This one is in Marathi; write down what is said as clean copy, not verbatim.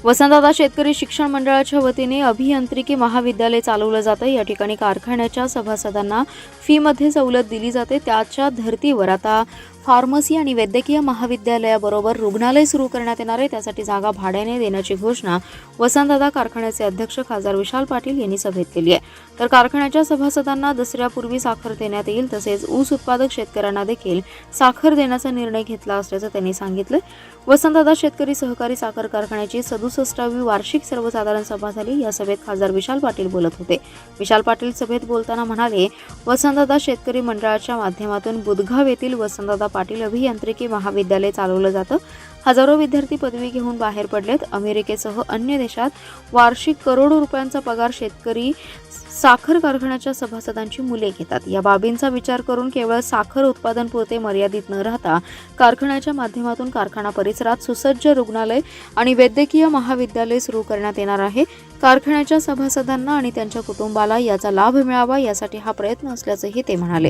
वसंतदादा शेतकरी शिक्षण मंडळाच्या वतीने अभियांत्रिकी महाविद्यालय चालवलं जातं। या ठिकाणी कारखान्याच्या सभासदांना फीमध्ये सवलत दिली जाते। त्याच्या धर्तीवर आता फार्मसी आणि वैद्यकीय महाविद्यालयाबरोबर रुग्णालय सुरू करण्यात येणार आहे। त्यासाठी जागा भाड्याने देण्याची घोषणा वसंतदादा कारखान्याचे अध्यक्ष खासदार विशाल पाटील यांनी सभेत केली आहे। तर कारखान्याच्या सभासदांना दसऱ्यापूर्वी साखर देण्यात येईल, तसेच ऊस उत्पादक शेतकऱ्यांना देखील साखर देण्याचा निर्णय घेतला असल्याचं त्यांनी सांगितलं। वसंतदादा शेतकरी सहकारी साखर कारखान्याची 67वी वार्षिक सर्वसाधारण सभा झाली। या सभेत खासदार विशाल पाटील बोलत होते। विशाल पाटील सभेत बोलताना म्हणाले, वसंतदादा शेतकरी मंडळाच्या माध्यमातून बुधगाव येथील वसंतदादा पाटील अभियांत्रिकी महाविद्यालय चालवलं जातं। हजारो विद्यार्थी पदवी घेऊन बाहेर पडलेत। अमेरिकेसह अन्य देशात वार्षिक करोडो रुपयांचा पगार शेतकरी साखर कारखान्याच्या सभासदांची मुले घेतात। या बाबींचा विचार करून केवळ साखर उत्पादन पुरते मर्यादित न राहता कारखान्याच्या माध्यमातून कारखाना परिसरात सुसज्ज रुग्णालय आणि वैद्यकीय महाविद्यालय सुरू करण्यात येणार आहे। कारखान्याच्या सभासदांना आणि त्यांच्या कुटुंबाला याचा लाभ मिळावा यासाठी हा प्रयत्न असल्याचंही ते म्हणाले।